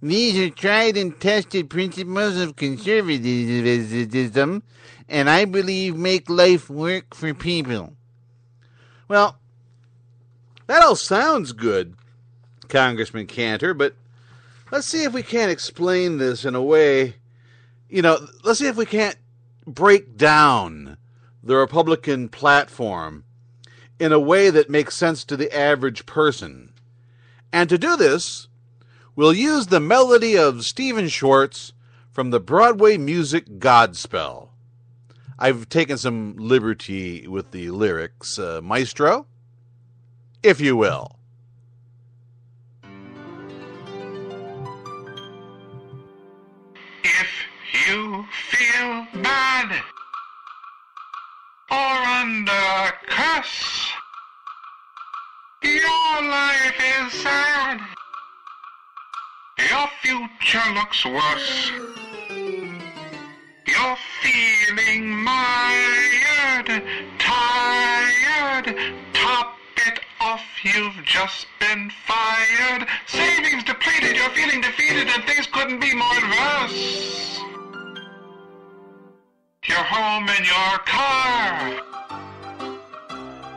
These are tried and tested principles of conservatism, and I believe make life work for people. Well, that all sounds good, Congressman Cantor, but let's see if we can't explain this in a way, let's see if we can't break down the Republican platform in a way that makes sense to the average person. And to do this, we'll use the melody of Stephen Schwartz from the Broadway music Godspell. I've taken some liberty with the lyrics. Maestro, if you will. If you feel bad or under curse, your life is sad, your future looks worse. You're feeling mired, tired, top it off, you've just been fired. Savings depleted, you're feeling defeated, and things couldn't be more adverse. Your home and your car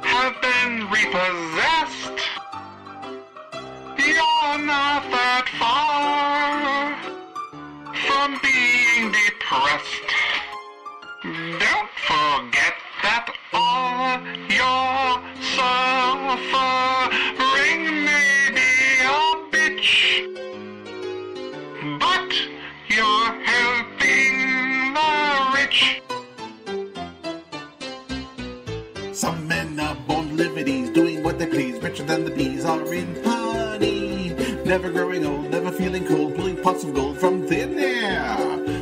have been repossessed. You're not that far from being depressed. Don't forget that all your suffering may be a bitch, but you're helping the rich. Some men are born liberties, doing what they please, richer than the bees are in honey. Never growing old, never feeling cold, pulling pots of gold from thin air.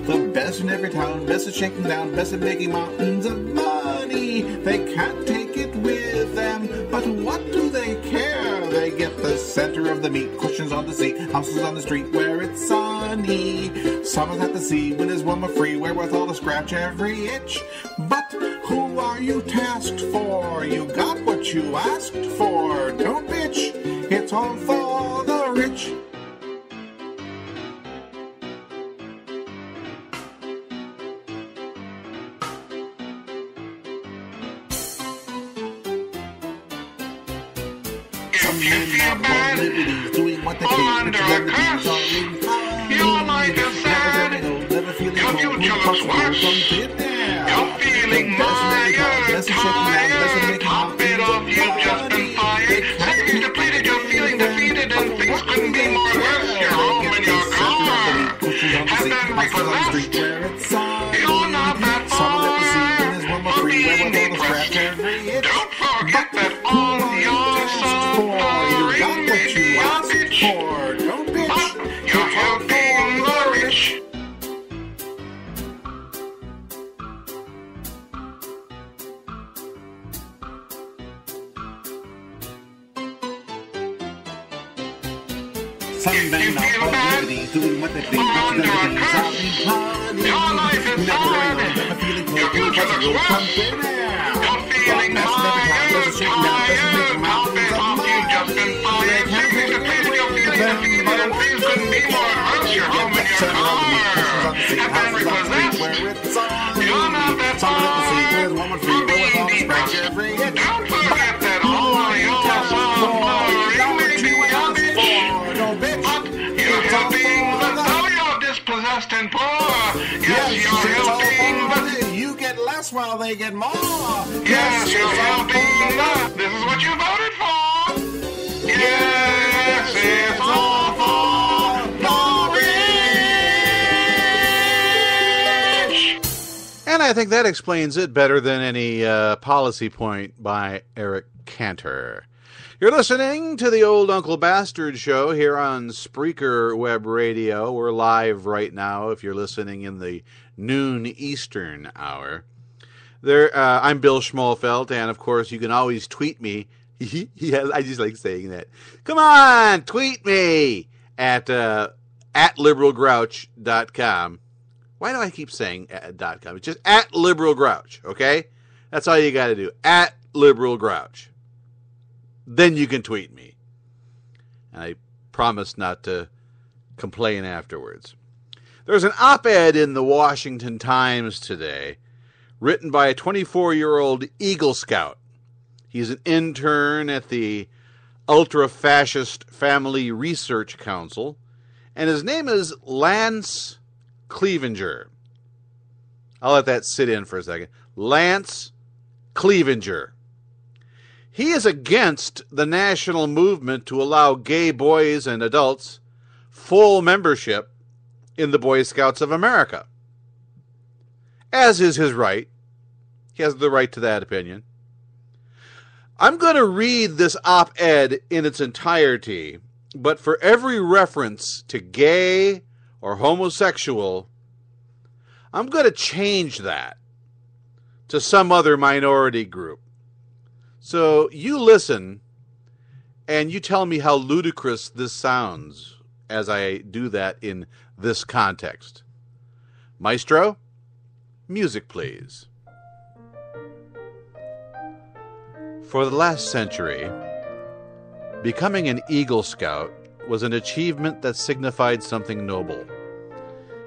The best in every town, best at shaking down, best at making mountains of money. They can't take it with them, but what do they care? They get the center of the meat, cushions on the seat, houses on the street where it's sunny. Summers at the sea, winters warm or free, wherewithal to scratch every itch. But who are you tasked for? You got what you asked for. Don't bitch, it's all for the rich. If you feel bad doing what they or under a curse, your life is sad, your future looks worse. You're feeling mired, tired, top it off, you've just been fired. Savings depleted, you're feeling defeated, and things couldn't be more worse. Your home and your car have been repossessed. You're not that far from being depressed. Don't forget that all your suffering may be a bitch, but you're helping the rich. Some men are born liberties, doing what they please, richer than the bees are in honey. Your life is sad, your future looks worse. You're feeling mired, tired, top it off, you've just been fired. Savings depleted, you're feeling defeated, and things couldn't be more adverse. Your home and your car have been repossessed. You're not that far from being depressed. Don't forget that all your suffering may be a bitch, but you're helping the though you're dispossessed and poor. Yes, you're helping the. You get less while they get more. Yes, you're helping the. This is what you voted for. Yes, it's all for the rich. And I think that explains it better than any policy point by Eric Cantor. You're listening to the Old Uncle Bastard Show here on Spreaker Web Radio. We're live right now if you're listening in the noon Eastern hour. I'm Bill Schmolfelt, and of course you can always tweet me. Yeah, I just like saying that. Come on, tweet me at liberalgrouch.com. Why do I keep saying .com? It's just at liberalgrouch, okay? That's all you got to do, at liberalgrouch. Then you can tweet me. And I promise not to complain afterwards. There's an op-ed in the Washington Times today written by a 24-year-old Eagle Scout. He's an intern at the Ultra-Fascist Family Research Council, and his name is Lance Clevenger. I'll let that sit in for a second. Lance Clevenger. He is against the national movement to allow gay boys and adults full membership in the Boy Scouts of America. As is his right. He has the right to that opinion. I'm going to read this op-ed in its entirety, but for every reference to gay or homosexual, I'm going to change that to some other minority group. So you listen and you tell me how ludicrous this sounds as I do that in this context. Maestro, music please. For the last century, becoming an Eagle Scout was an achievement that signified something noble.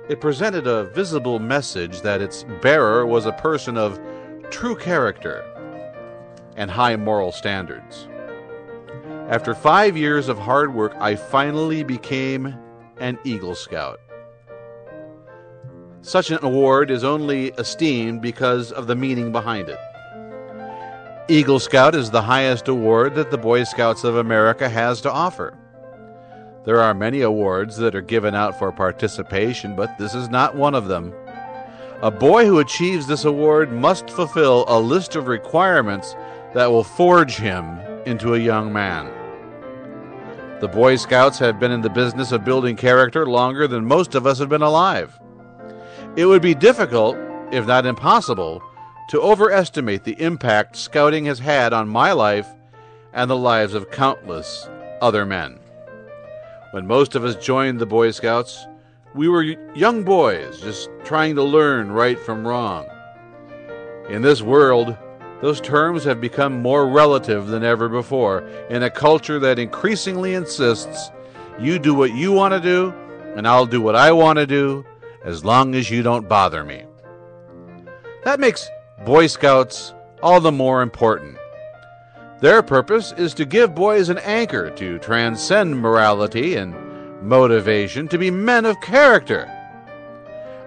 It presented a visible message that its bearer was a person of true character and high moral standards. After 5 years of hard work, I finally became an Eagle Scout. Such an award is only esteemed because of the meaning behind it. Eagle Scout is the highest award that the Boy Scouts of America has to offer. There are many awards that are given out for participation, but this is not one of them. A boy who achieves this award must fulfill a list of requirements that will forge him into a young man. The Boy Scouts have been in the business of building character longer than most of us have been alive. It would be difficult, if not impossible, to overestimate the impact scouting has had on my life and the lives of countless other men. When most of us joined the Boy Scouts, we were young boys just trying to learn right from wrong. In this world, those terms have become more relative than ever before in a culture that increasingly insists you do what you want to do and I'll do what I want to do as long as you don't bother me. That makes Boy Scouts all the more important. Their purpose is to give boys an anchor to transcend morality and motivation to be men of character.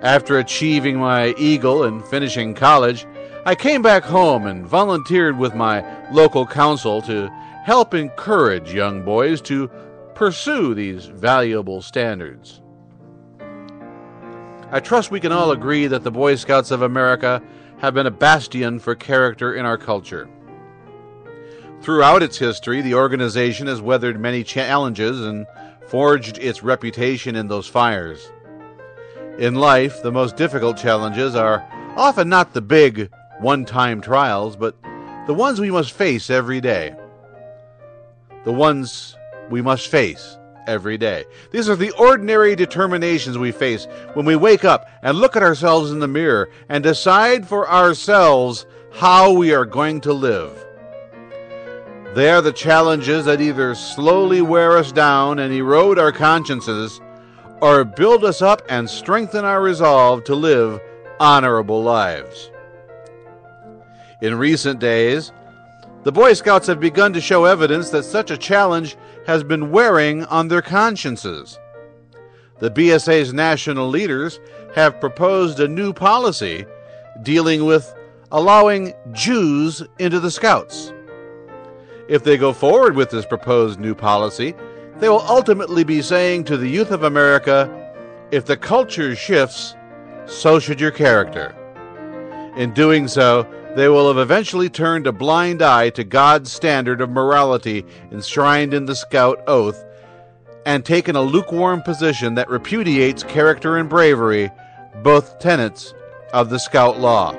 After achieving my Eagle and finishing college, I came back home and volunteered with my local council to help encourage young boys to pursue these valuable standards. I trust we can all agree that the Boy Scouts of America have been a bastion for character in our culture. Throughout its history, the organization has weathered many challenges and forged its reputation in those fires. In life, the most difficult challenges are often not the big, one-time trials, but the ones we must face every day. The ones we must face every day. These are the ordinary determinations we face when we wake up and look at ourselves in the mirror and decide for ourselves how we are going to live. They are the challenges that either slowly wear us down and erode our consciences or build us up and strengthen our resolve to live honorable lives. In recent days, the Boy Scouts have begun to show evidence that such a challenge has been wearing on their consciences. The BSA's national leaders have proposed a new policy dealing with allowing Jews into the Scouts. If they go forward with this proposed new policy, they will ultimately be saying to the youth of America, if the culture shifts, so should your character. In doing so, they will have eventually turned a blind eye to God's standard of morality enshrined in the Scout Oath and taken a lukewarm position that repudiates character and bravery, both tenets of the Scout Law.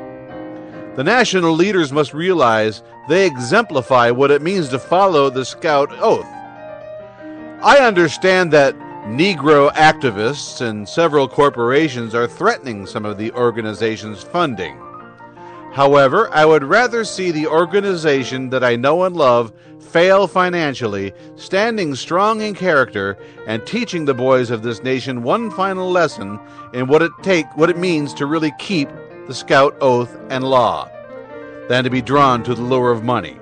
The national leaders must realize they exemplify what it means to follow the Scout Oath. I understand that Negro activists and several corporations are threatening some of the organization's funding. However, I would rather see the organization that I know and love fail financially, standing strong in character, and teaching the boys of this nation one final lesson in what it means to really keep the Scout oath and law, than to be drawn to the lure of money.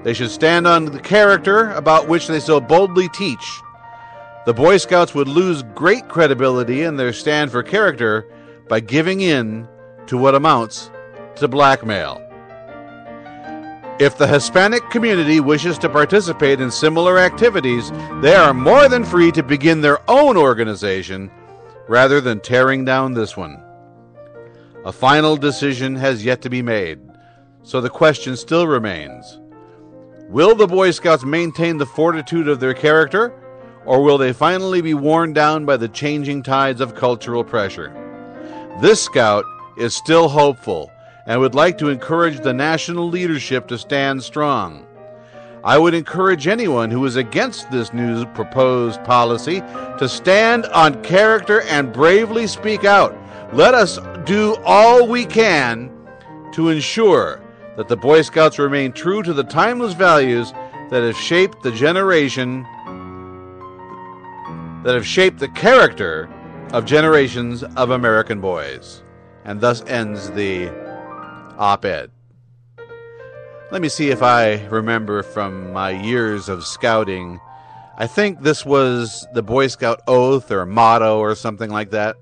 They should stand on the character about which they so boldly teach. The Boy Scouts would lose great credibility in their stand for character by giving in to what amounts to blackmail. If the Hispanic community wishes to participate in similar activities, they are more than free to begin their own organization rather than tearing down this one. A final decision has yet to be made, so the question still remains. Will the Boy Scouts maintain the fortitude of their character, or will they finally be worn down by the changing tides of cultural pressure? This Scout is still hopeful and would like to encourage the national leadership to stand strong. I would encourage anyone who is against this new proposed policy to stand on character and bravely speak out. Let us do all we can to ensure that the Boy Scouts remain true to the timeless values that have shaped the character of generations of American boys. And thus ends the op-ed. Let me see if I remember from my years of scouting. I think this was the Boy Scout oath or motto or something like that.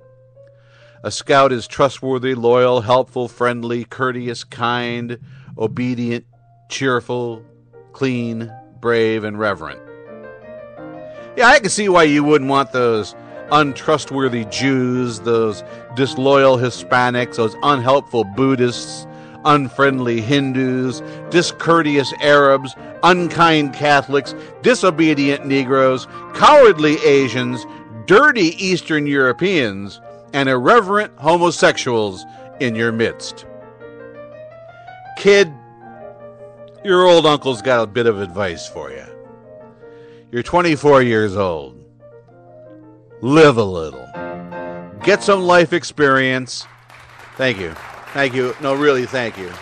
A scout is trustworthy, loyal, helpful, friendly, courteous, kind, obedient, cheerful, clean, brave, and reverent. Yeah, I can see why you wouldn't want those untrustworthy Jews, those disloyal Hispanics, those unhelpful Buddhists, unfriendly Hindus, discourteous Arabs, unkind Catholics, disobedient Negroes, cowardly Asians, dirty Eastern Europeans, and irreverent homosexuals in your midst. Kid, your old uncle's got a bit of advice for you. You're 24 years old. Live a little. Get some life experience. Thank you. Thank you. No, really, thank you.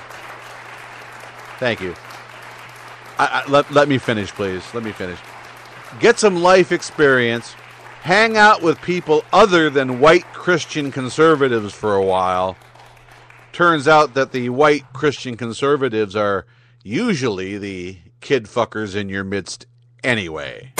Thank you. Let me finish, please. Let me finish. Get some life experience. Hang out with people other than white Christian conservatives for a while. Turns out that the white Christian conservatives are usually the kid fuckers in your midst anyway.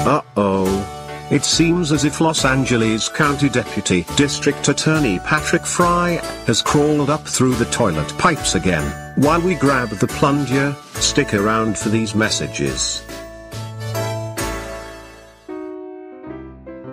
Uh-oh. It seems as if Los Angeles County Deputy District Attorney Patrick Fry has crawled up through the toilet pipes again. While we grab the plunger, stick around for these messages.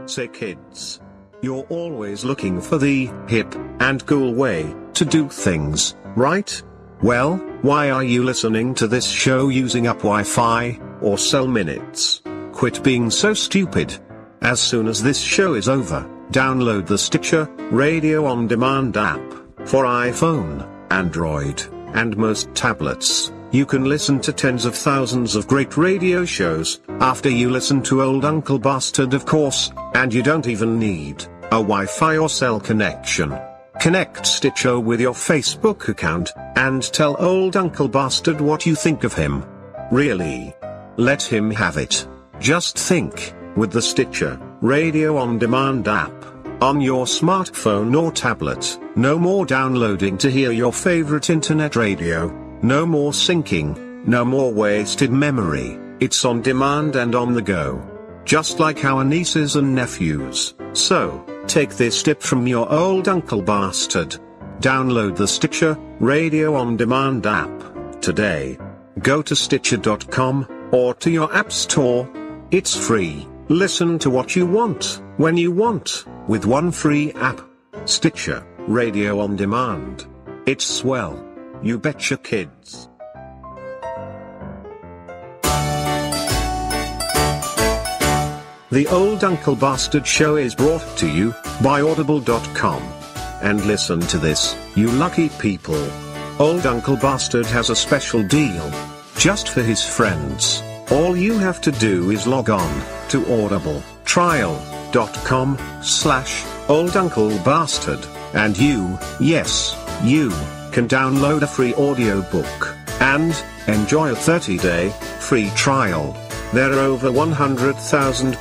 Say kids, you're always looking for the hip and cool way to do things, right? Well, why are you listening to this show using up Wi-Fi or cell minutes? Quit being so stupid. As soon as this show is over, download the Stitcher Radio On Demand app for iPhone, Android, and most tablets. You can listen to tens of thousands of great radio shows after you listen to Old Uncle Bastard, of course, and you don't even need a Wi-Fi or cell connection. Connect Stitcher with your Facebook account and tell Old Uncle Bastard what you think of him. Really. Let him have it. Just think. With the Stitcher Radio On Demand app on your smartphone or tablet, no more downloading to hear your favorite internet radio, no more syncing, no more wasted memory. It's on demand and on the go. Just like our nieces and nephews. So, take this tip from your old Uncle Bastard. Download the Stitcher Radio On Demand app today. Go to Stitcher.com or to your app store. It's free. Listen to what you want, when you want, with one free app. Stitcher Radio On Demand. It's swell. You betcha, kids. The Old Uncle Bastard Show is brought to you by Audible.com. And listen to this, you lucky people. Old Uncle Bastard has a special deal. Just for his friends. All you have to do is log on to audibletrial.com/oldunclebastard And you, yes, you, can download a free audiobook and enjoy a 30-day free trial. There are over 100,000